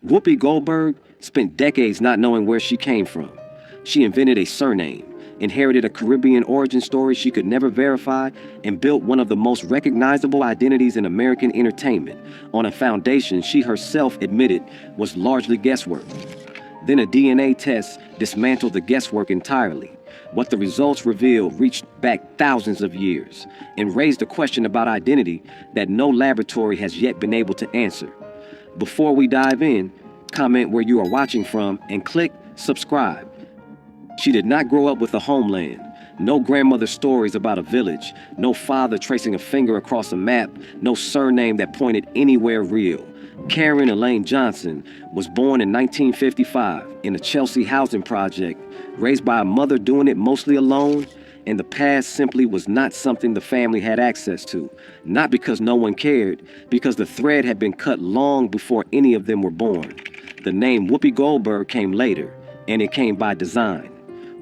Whoopi Goldberg spent decades not knowing where she came from. She invented a surname, inherited a Caribbean origin story she could never verify, and built one of the most recognizable identities in American entertainment on a foundation she herself admitted was largely guesswork. Then a DNA test dismantled the guesswork entirely. What the results revealed reached back thousands of years and raised a question about identity that no laboratory has yet been able to answer. Before we dive in, comment where you are watching from and click subscribe. She did not grow up with a homeland. No grandmother stories about a village. No father tracing a finger across a map. No surname that pointed anywhere real. Karen Elaine Johnson was born in 1955 in a Chelsea housing project, raised by a mother doing it mostly alone, and the past simply was not something the family had access to. Not because no one cared, because the thread had been cut long before any of them were born. The name Whoopi Goldberg came later, and it came by design.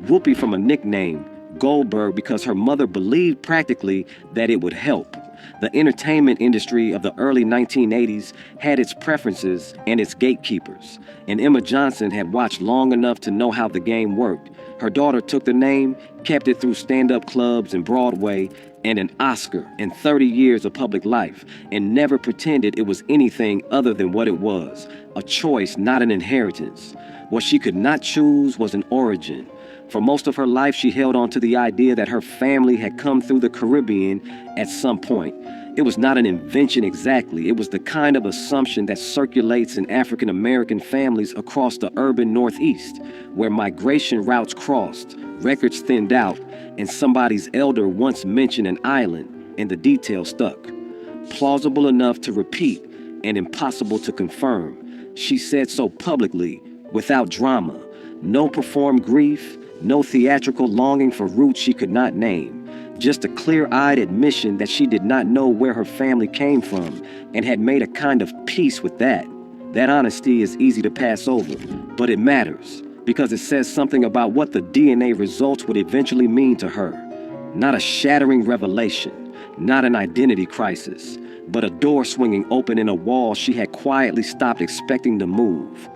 Whoopi from a nickname, Goldberg because her mother believed practically that it would help. The entertainment industry of the early 1980s had its preferences and its gatekeepers, and Emma Johnson had watched long enough to know how the game worked. Her daughter took the name, kept it through stand-up clubs and Broadway, and an Oscar and 30 years of public life, and never pretended it was anything other than what it was, a choice, not an inheritance. What she could not choose was an origin. For most of her life, she held on to the idea that her family had come through the Caribbean at some point. It was not an invention exactly. It was the kind of assumption that circulates in African American families across the urban Northeast, where migration routes crossed, records thinned out, and somebody's elder once mentioned an island, and the detail stuck. Plausible enough to repeat and impossible to confirm. She said so publicly, without drama. No performed grief, no theatrical longing for roots she could not name. Just a clear-eyed admission that she did not know where her family came from and had made a kind of peace with that. That honesty is easy to pass over, but it matters because it says something about what the DNA results would eventually mean to her. Not a shattering revelation, not an identity crisis, but a door swinging open in a wall she had quietly stopped expecting to move.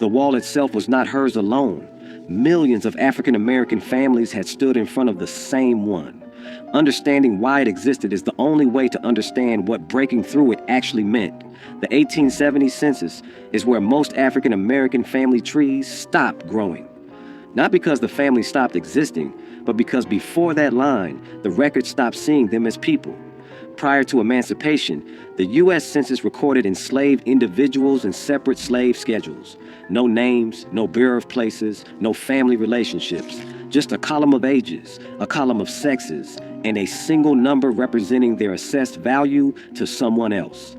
The wall itself was not hers alone. Millions of African American families had stood in front of the same one. Understanding why it existed is the only way to understand what breaking through it actually meant. The 1870 census is where most African American family trees stopped growing. Not because the family stopped existing, but because before that line, the record stopped seeing them as people. Prior to emancipation, the U.S. Census recorded enslaved individuals in separate slave schedules. No names, no birthplaces, no family relationships. Just a column of ages, a column of sexes, and a single number representing their assessed value to someone else.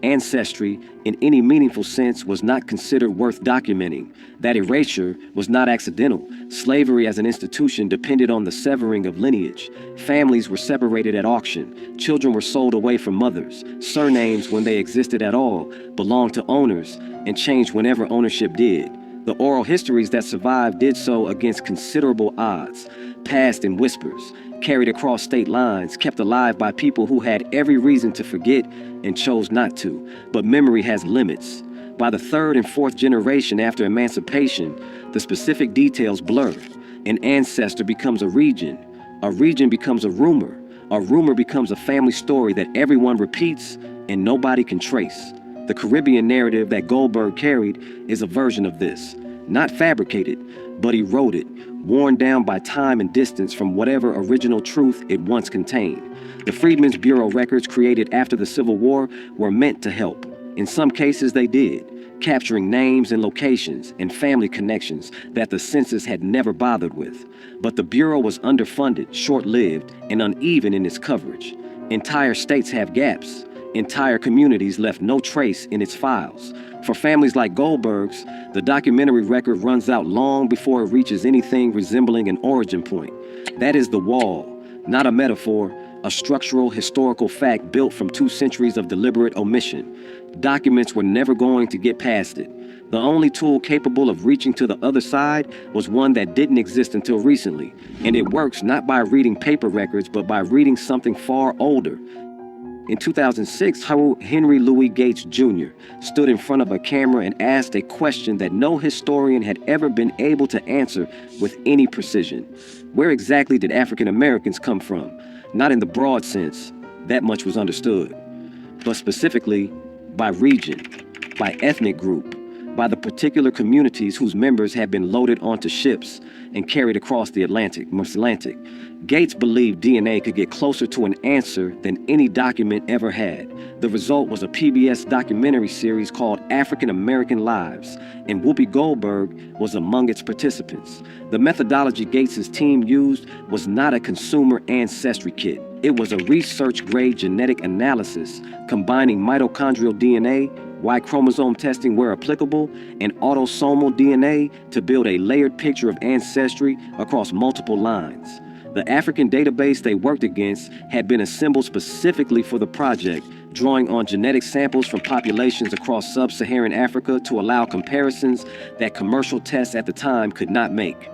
Ancestry, in any meaningful sense, was not considered worth documenting. That erasure was not accidental. Slavery as an institution depended on the severing of lineage. Families were separated at auction. Children were sold away from mothers. Surnames, when they existed at all, belonged to owners and changed whenever ownership did. The oral histories that survived did so against considerable odds, passed in whispers, carried across state lines, kept alive by people who had every reason to forget and chose not to. But memory has limits. By the third and fourth generation after emancipation, the specific details blur. An ancestor becomes a region becomes a rumor becomes a family story that everyone repeats and nobody can trace. The Caribbean narrative that Goldberg carried is a version of this, not fabricated, but eroded, worn down by time and distance from whatever original truth it once contained. The Freedmen's Bureau records created after the Civil War were meant to help. In some cases they did, capturing names and locations and family connections that the census had never bothered with. But the Bureau was underfunded, short-lived, and uneven in its coverage. Entire states have gaps. Entire communities left no trace in its files. For families like Goldberg's, the documentary record runs out long before it reaches anything resembling an origin point. That is the wall, not a metaphor, a structural historical fact built from 2 centuries of deliberate omission. Documents were never going to get past it. The only tool capable of reaching to the other side was one that didn't exist until recently, and it works not by reading paper records, but by reading something far older. In 2006, Henry Louis Gates Jr. stood in front of a camera and asked a question that no historian had ever been able to answer with any precision. Where exactly did African Americans come from? Not in the broad sense, that much was understood, but specifically by region, by ethnic group, by the particular communities whose members had been loaded onto ships and carried across the Atlantic. Gates believed DNA could get closer to an answer than any document ever had. The result was a PBS documentary series called African American Lives, and Whoopi Goldberg was among its participants. The methodology Gates's team used was not a consumer ancestry kit. It was a research-grade genetic analysis combining mitochondrial DNA, Y chromosome testing where applicable, and autosomal DNA to build a layered picture of ancestry across multiple lines. The African database they worked against had been assembled specifically for the project, drawing on genetic samples from populations across sub-Saharan Africa to allow comparisons that commercial tests at the time could not make.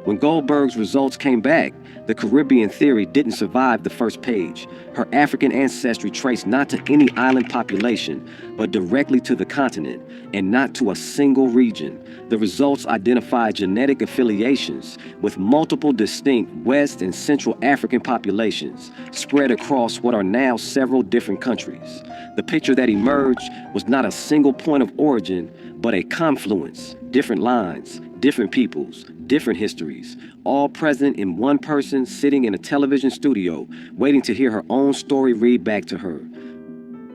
When Goldberg's results came back, the Caribbean theory didn't survive the first page. Her African ancestry traced not to any island population, but directly to the continent, and not to a single region. The results identified genetic affiliations with multiple distinct West and Central African populations spread across what are now several different countries. The picture that emerged was not a single point of origin, but a confluence, different lines, different peoples, different histories, all present in one person sitting in a television studio, waiting to hear her own story read back to her.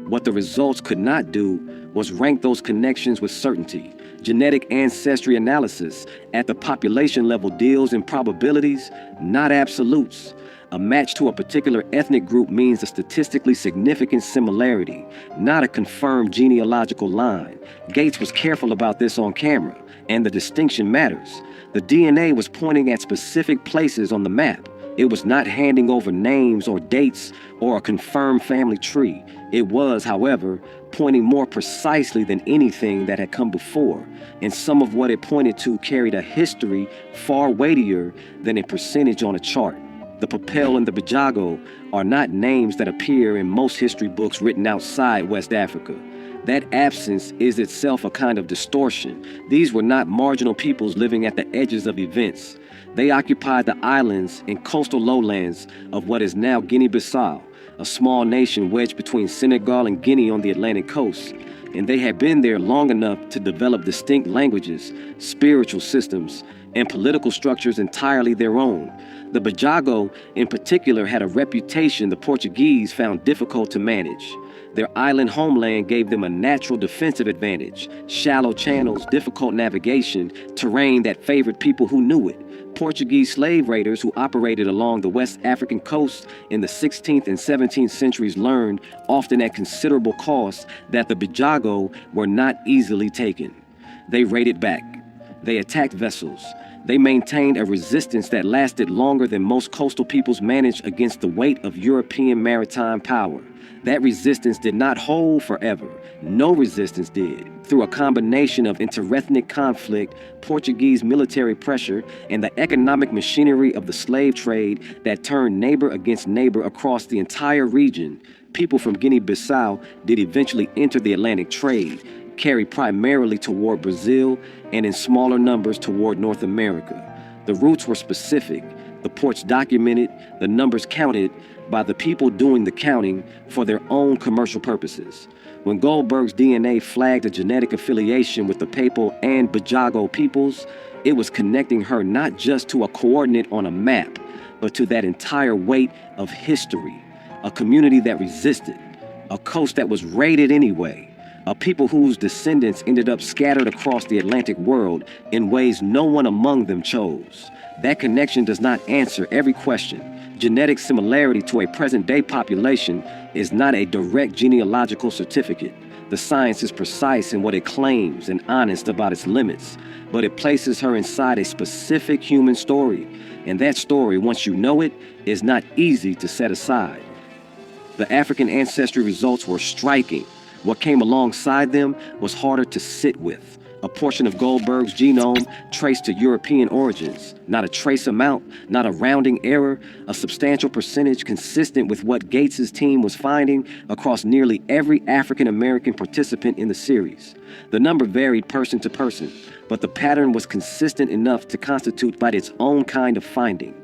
What the results could not do was rank those connections with certainty. Genetic ancestry analysis at the population level deals in probabilities, not absolutes. A match to a particular ethnic group means a statistically significant similarity, not a confirmed genealogical line. Gates was careful about this on camera, and the distinction matters. The DNA was pointing at specific places on the map. It was not handing over names or dates or a confirmed family tree. It was, however, pointing more precisely than anything that had come before, and some of what it pointed to carried a history far weightier than a percentage on a chart. The Papel and the Bajago are not names that appear in most history books written outside West Africa. That absence is itself a kind of distortion. These were not marginal peoples living at the edges of events. They occupied the islands and coastal lowlands of what is now Guinea-Bissau, a small nation wedged between Senegal and Guinea on the Atlantic coast. And they had been there long enough to develop distinct languages, spiritual systems, and political structures entirely their own. The Bajago, in particular, had a reputation the Portuguese found difficult to manage. Their island homeland gave them a natural defensive advantage, shallow channels, difficult navigation, terrain that favored people who knew it. Portuguese slave raiders who operated along the West African coast in the 16th and 17th centuries learned, often at considerable cost, that the Bajago were not easily taken. They raided back. They attacked vessels. They maintained a resistance that lasted longer than most coastal peoples managed against the weight of European maritime power. That resistance did not hold forever. No resistance did. Through a combination of interethnic conflict, Portuguese military pressure, and the economic machinery of the slave trade that turned neighbor against neighbor across the entire region, people from Guinea-Bissau did eventually enter the Atlantic trade, carried primarily toward Brazil and in smaller numbers toward North America. The routes were specific, the ports documented, the numbers counted by the people doing the counting for their own commercial purposes. When Goldberg's DNA flagged a genetic affiliation with the Papal and Bajago peoples, it was connecting her not just to a coordinate on a map, but to that entire weight of history, a community that resisted, a coast that was raided anyway, a people whose descendants ended up scattered across the Atlantic world in ways no one among them chose. That connection does not answer every question. Genetic similarity to a present-day population is not a direct genealogical certificate. The science is precise in what it claims and honest about its limits, but it places her inside a specific human story, and that story, once you know it, is not easy to set aside. The African ancestry results were striking. What came alongside them was harder to sit with. A portion of Goldberg's genome traced to European origins, not a trace amount, not a rounding error, a substantial percentage consistent with what Gates's team was finding across nearly every African American participant in the series. The number varied person to person, but the pattern was consistent enough to constitute by its own kind of finding.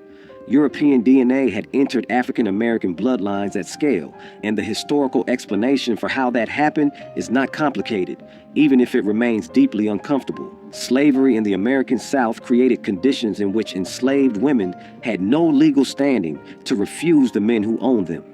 European DNA had entered African American bloodlines at scale, and the historical explanation for how that happened is not complicated, even if it remains deeply uncomfortable. Slavery in the American South created conditions in which enslaved women had no legal standing to refuse the men who owned them.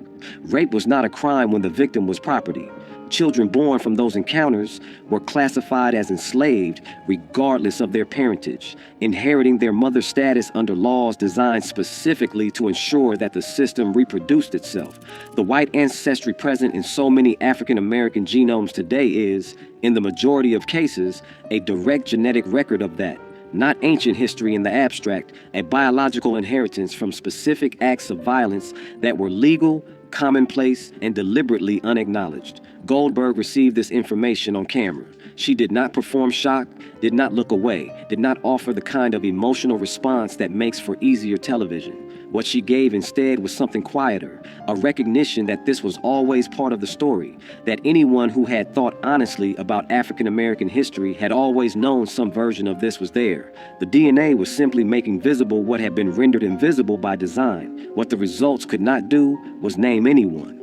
Rape was not a crime when the victim was property. Children born from those encounters were classified as enslaved regardless of their parentage, inheriting their mother's status under laws designed specifically to ensure that the system reproduced itself. The white ancestry present in so many African American genomes today is, in the majority of cases, a direct genetic record of that. Not ancient history in the abstract, a biological inheritance from specific acts of violence that were legal, commonplace, and deliberately unacknowledged. Goldberg received this information on camera. She did not perform shock, did not look away, did not offer the kind of emotional response that makes for easier television. What she gave instead was something quieter, a recognition that this was always part of the story, that anyone who had thought honestly about African American history had always known some version of this was there. The DNA was simply making visible what had been rendered invisible by design. What the results could not do was name anyone.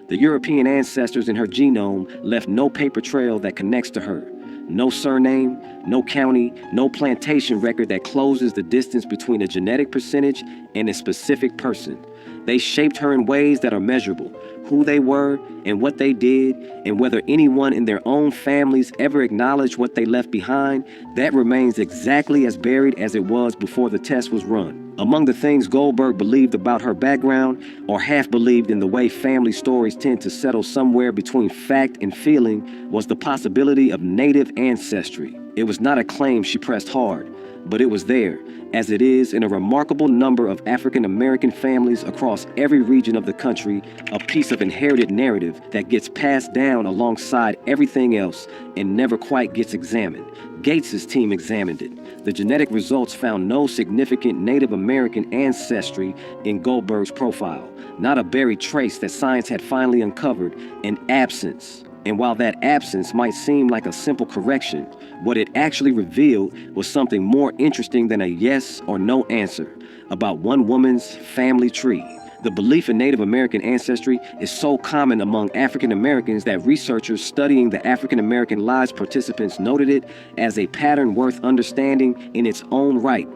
The European ancestors in her genome left no paper trail that connects to her. No surname, no county, no plantation record that closes the distance between a genetic percentage and a specific person. They shaped her in ways that are measurable. Who they were and what they did, and whether anyone in their own families ever acknowledged what they left behind, that remains exactly as buried as it was before the test was run. Among the things Goldberg believed about her background, or half believed in the way family stories tend to settle somewhere between fact and feeling, was the possibility of native ancestry. It was not a claim she pressed hard, but it was there, as it is in a remarkable number of African American families across every region of the country, a piece of inherited narrative that gets passed down alongside everything else and never quite gets examined. Gates's team examined it. The genetic results found no significant Native American ancestry in Goldberg's profile, not a buried trace that science had finally uncovered, an absence. And while that absence might seem like a simple correction, what it actually revealed was something more interesting than a yes or no answer about one woman's family tree. The belief in Native American ancestry is so common among African Americans that researchers studying the African American lives participants noted it as a pattern worth understanding in its own right.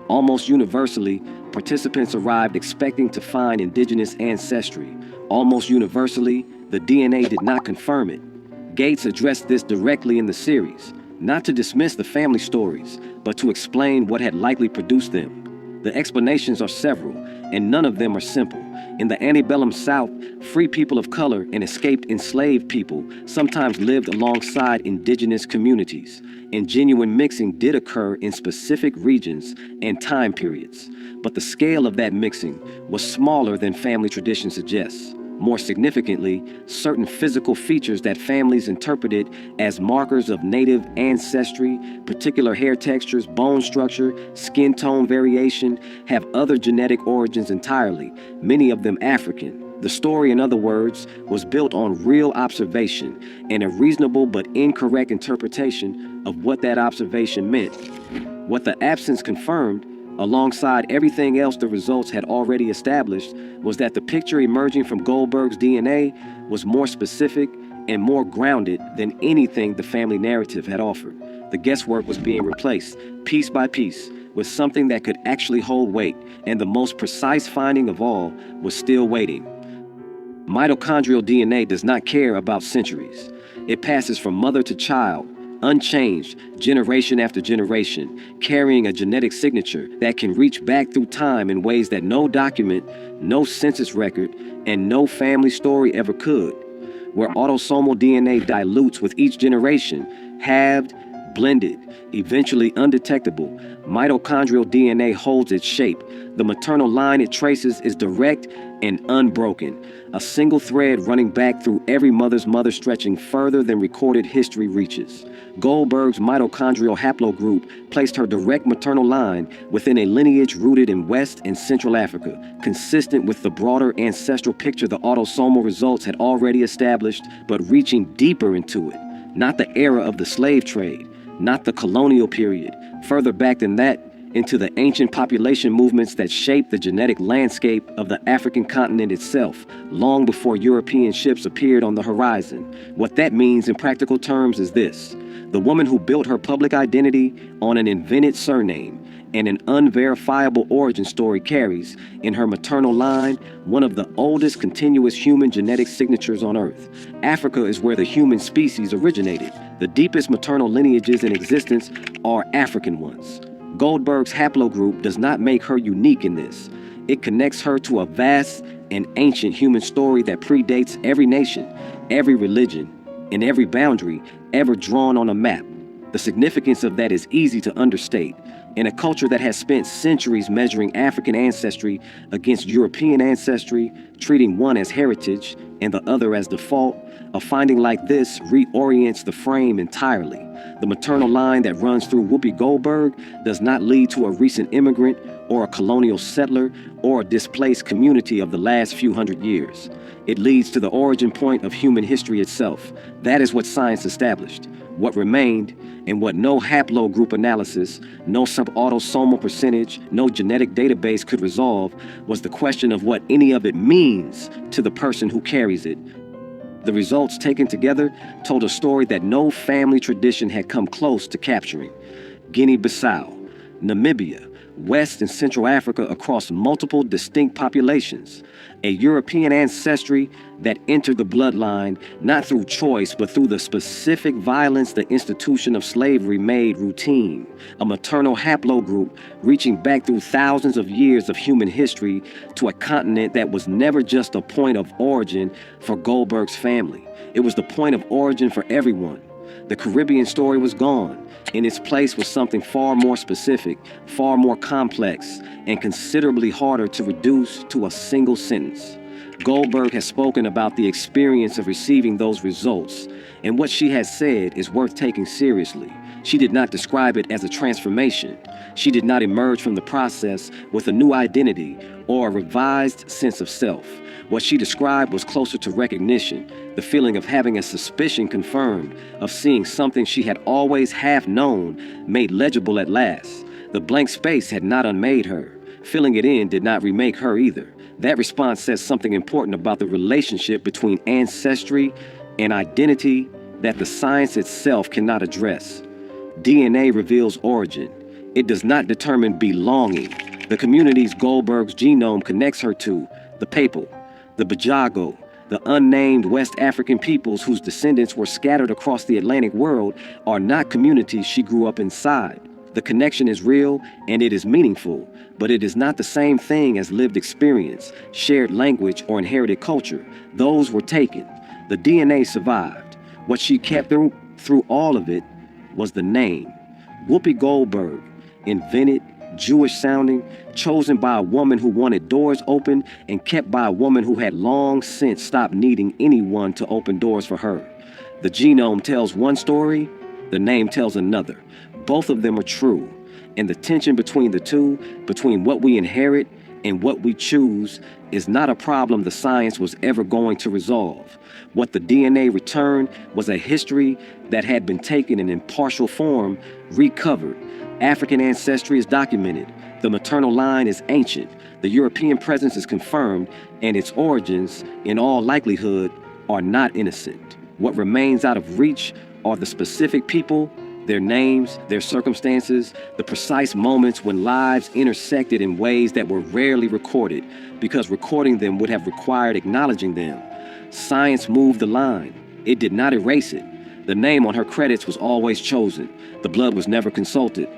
Almost universally, participants arrived expecting to find indigenous ancestry. Almost universally, the DNA did not confirm it. Gates addressed this directly in the series, not to dismiss the family stories, but to explain what had likely produced them. The explanations are several, and none of them are simple. In the antebellum South, free people of color and escaped enslaved people sometimes lived alongside indigenous communities, and genuine mixing did occur in specific regions and time periods. But the scale of that mixing was smaller than family tradition suggests. More significantly, certain physical features that families interpreted as markers of native ancestry, particular hair textures, bone structure, skin tone variation, have other genetic origins entirely, many of them African. The story, in other words, was built on real observation and a reasonable but incorrect interpretation of what that observation meant. What the absence confirmed, alongside everything else the results had already established, was that the picture emerging from Goldberg's DNA was more specific and more grounded than anything the family narrative had offered. The guesswork was being replaced, piece by piece, with something that could actually hold weight, and the most precise finding of all was still waiting. Mitochondrial DNA does not care about centuries. It passes from mother to child, unchanged, generation after generation, carrying a genetic signature that can reach back through time in ways that no document, no census record, and no family story ever could. Where autosomal DNA dilutes with each generation, halved, blended, eventually undetectable, mitochondrial DNA holds its shape. The maternal line it traces is direct and unbroken, a single thread running back through every mother's mother, stretching further than recorded history reaches. Goldberg's mitochondrial haplogroup placed her direct maternal line within a lineage rooted in West and Central Africa, consistent with the broader ancestral picture the autosomal results had already established, but reaching deeper into it. Not the era of the slave trade, not the colonial period, further back than that, into the ancient population movements that shaped the genetic landscape of the African continent itself, long before European ships appeared on the horizon. What that means in practical terms is this: the woman who built her public identity on an invented surname and an unverifiable origin story carries, in her maternal line, one of the oldest continuous human genetic signatures on Earth. Africa is where the human species originated. The deepest maternal lineages in existence are African ones. Goldberg's haplogroup does not make her unique in this. It connects her to a vast and ancient human story that predates every nation, every religion, and every boundary ever drawn on a map. The significance of that is easy to understate. In a culture that has spent centuries measuring African ancestry against European ancestry, treating one as heritage and the other as default, a finding like this reorients the frame entirely. The maternal line that runs through Whoopi Goldberg does not lead to a recent immigrant or a colonial settler or a displaced community of the last few hundred years. It leads to the origin point of human history itself. That is what science established. What remained, and what no haplogroup analysis, no subautosomal percentage, no genetic database could resolve, was the question of what any of it means to the person who carries it. The results taken together told a story that no family tradition had come close to capturing. Guinea-Bissau, Namibia, West and Central Africa across multiple distinct populations. A European ancestry that entered the bloodline not through choice but through the specific violence the institution of slavery made routine. A maternal haplogroup reaching back through thousands of years of human history to a continent that was never just a point of origin for Goldberg's family. It was the point of origin for everyone. The Caribbean story was gone. In its place was something far more specific, far more complex, and considerably harder to reduce to a single sentence. Goldberg has spoken about the experience of receiving those results, and what she has said is worth taking seriously. She did not describe it as a transformation. She did not emerge from the process with a new identity or a revised sense of self. What she described was closer to recognition, the feeling of having a suspicion confirmed, of seeing something she had always half known made legible at last. The blank space had not unmade her. Filling it in did not remake her either. That response says something important about the relationship between ancestry and identity that the science itself cannot address. DNA reveals origin. It does not determine belonging. The communities Goldberg's genome connects her to, the Papal, the Bajago, the unnamed West African peoples whose descendants were scattered across the Atlantic world, are not communities she grew up inside. The connection is real and it is meaningful, but it is not the same thing as lived experience, shared language, or inherited culture. Those were taken. The DNA survived. What she kept through all of it was the name. Whoopi Goldberg, invented, Jewish-sounding, chosen by a woman who wanted doors open and kept by a woman who had long since stopped needing anyone to open doors for her. The genome tells one story, the name tells another. Both of them are true, and the tension between the two, between what we inherit and what we choose, is not a problem the science was ever going to resolve. What the DNA returned was a history that had been taken in impartial form, recovered. African ancestry is documented. The maternal line is ancient. The European presence is confirmed, and its origins, in all likelihood, are not innocent. What remains out of reach are the specific people, their names, their circumstances, the precise moments when lives intersected in ways that were rarely recorded, because recording them would have required acknowledging them. Science moved the line. It did not erase it. The name on her credits was always chosen. The blood was never consulted.